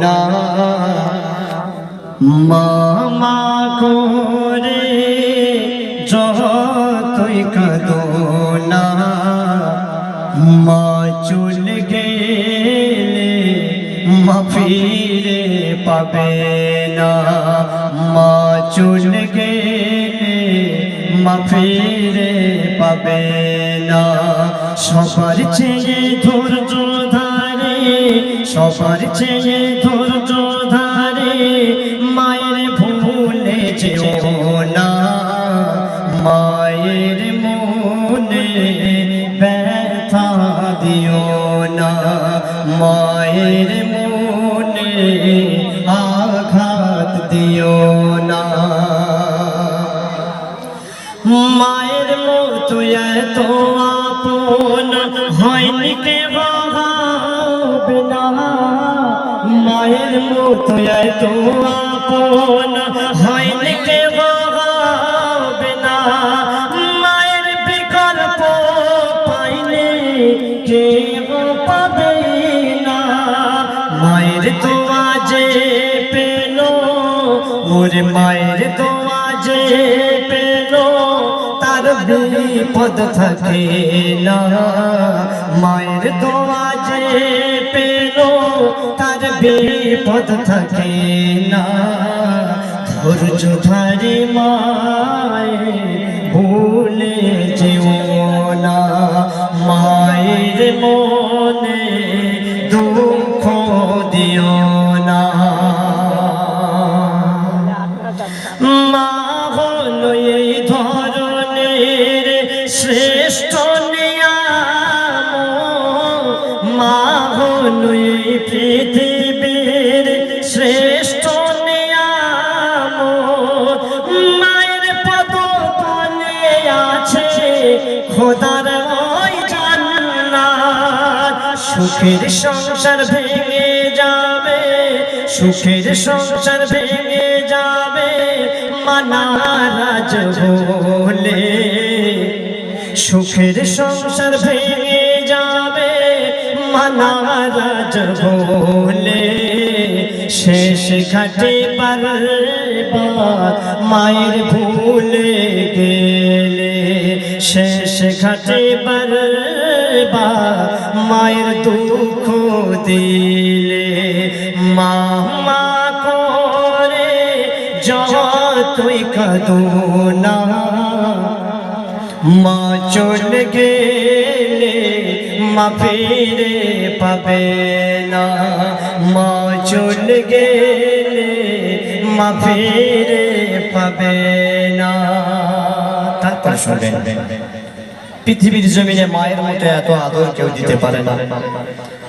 না মামা করে যতই কাঁদো না মা চলে গেলে মা ফিরে পাবে না মা চলে গেলে মা ফিরে পাবে না সবার চেয়ে ধৈর্য ধারে সবার চেয়ে ধৈর্য ধারে মায়ের ভুলে যেও না মায়ের মনে ব্যথা দিও না মায়ের মনে আঘাত দিও না মায়ের মতো এত আপন হয়নি কে ভাবে না মায়ের মতো এত আপন হয়নি কে ভাবে না মায়ের বিকল্প পাইলে কে পাবে না মায়ের দোয়া যে পেল ওর মায়ের দোয়া যে পেল তার বিপদ থাকে না মায়ের দোয়া যে পেল তার বিপদ থাকে না ধৈর্য ধরে মায়ে ভুলে যেও না মায়ের মনে দুঃখ দিও না মা হলো এই ধরনের শ্রেষ্ঠ নিয়ামত মা হলো এই পৃথিবীর শ্রেষ্ঠ নিয়ামত মায়ের পদতলে আছে খোদার ওই জান্নাত সুখের সংসার ভেঙে যাবে সুখের সংসার ভেঙে যাবে মানারাজ বলে সুখের সংসার ভেঙে যাবে মানারাজ বলে শেষ ঘাটে বারবার মায়ের ভুলে গেলে শেষ ঘাটে বারবার মায়ের দুঃখ দিলে মা মা করে যতই কাঁদো না মা চলে গেলে মা ফিরে পাবে না মা চলে গেলে মা ফিরে পাবে না তারপর শুনবেন পৃথিবীর জমিনে মায়ের মতো এত আদর কেউ দিতে পারে না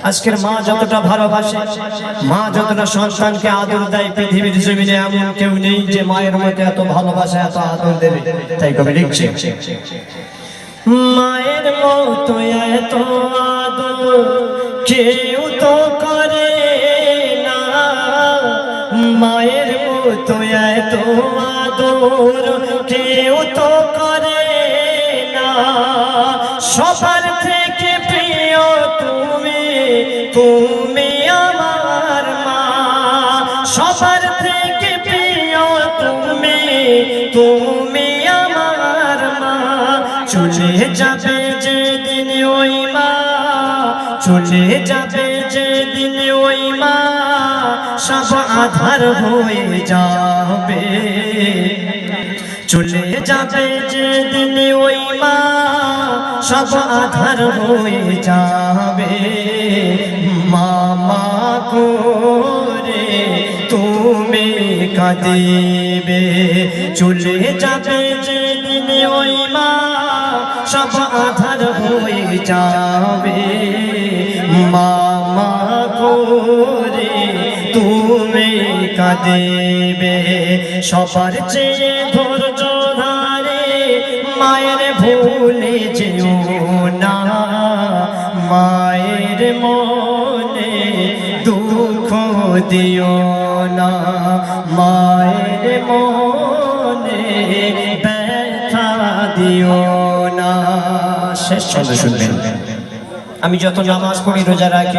আজকের মা যতটা ভালোবাসে মা যতটা সন্তানকে আদর দেয় পৃথিবীর জমিনে এমন কেউ নেই যে মায়ের মতো এত ভালোবাসা এত আদর দেবে তাই কবি লিখছে মায়ের মতো এত আদর কেউ তো করে না মায়ের মতো এত আদর কেউ তো করে না সবার থেকে প্রিয় তুমি তুমি আমার মা সবার থেকে প্রিয় তুমি তুমি আমার মা চলে যাবে যেদিন ওই মা চলে যাবে যেদিন ওই মা সব আধার হয়ে যাবে চলে যাবে যেদিন ওই মা সব আধার হয়ে যাবে মামা করে তুমি কাঁদিবে চলে যাবে যেদিন ওই মা সব আধার হয়ে যাবে মামা করে তুমি কাঁদিবে সবার চেয়ে ধৈর্য ধারে মায়ের ভুলে যেও না মায়ের মনে দুঃখ দিও না মায়ের মনে ব্যথা দিও না শেষ ছন্দ শুনবেন আমি যত নামাজ পড়ি, রোজা রাখি,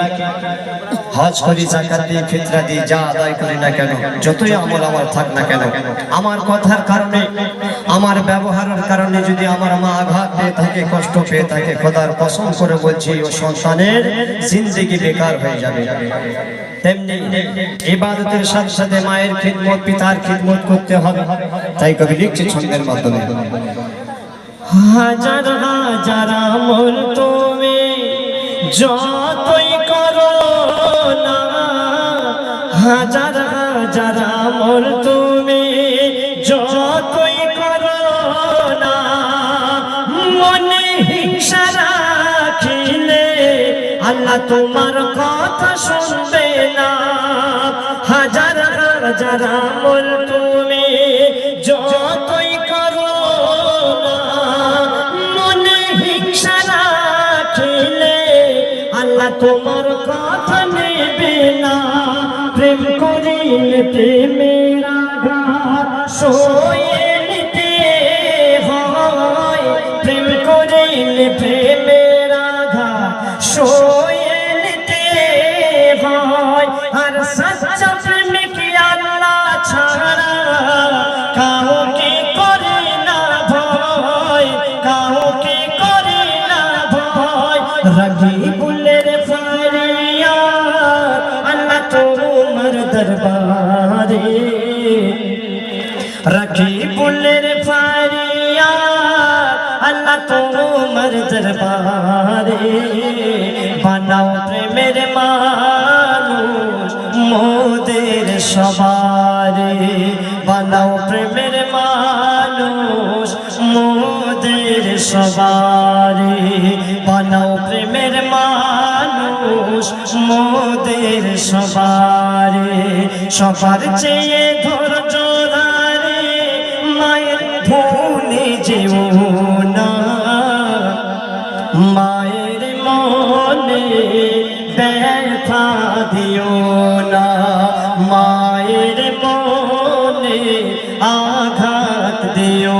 হজ করি, যাকাত দিই, ফিতরা দিই, যা আদায় করি না কেন, যতই আমল আমার থাক না কেন, আমার কথার কারণে, আমার ব্যবহারের কারণে যদি আমার মা আঘাত পেয়ে থাকে, কষ্ট পেয়ে থাকে, খোদার কসম করে বলছি ও সন্তানের জিন্দেগি বেকার হয়ে যাবে। তেমনি ইবাদতের সাথে সাথে মায়ের খিদমত, পিতার খিদমত করতে হবে। তাই কবি লিখছে ছন্দের মাধ্যমে, হাজার হাজার আমল তুমি যতই করো না, হাজার হাজার আমল তুমি যতই করো না, মনে হিংসা রাখিলে আল্লাহ তোমার কথা শুনবে না। হাজার হাজার আমল তুমি যতই করো না, মনে হিংসা রাখিলে আল্লাহ তোমার কথা নেবে না। প্রেম করিলে প্রেমের আঘাত সয়ে নিতে হয়, প্রেম করিলে প্রেমের আঘাত সয়ে নিতে হয়। আর সচ্চা প্রেমিক আল্লাহ ছাড়া কাউকে করে না ভয়, কাউকে করে না ভয়। রবিউলের ফারিয়াদ আল্লাহ তোমার দরবারে, রবিউলের ফারিয়াদ আল্লাহ তোমার দরবারে। বানাও প্রেমের মানুষ মোদের সবারে, বানাও প্রেমের মানুষ মোদের সবারে, বানাও প্রেমের মানুষ মোদের সবারে। সবার চেয়ে ধৈর্য ধরে মায়ের ভুলে যেও না, মায়ের মনে ব্যথা দিও না, মায়ের মনে আঘাত দিও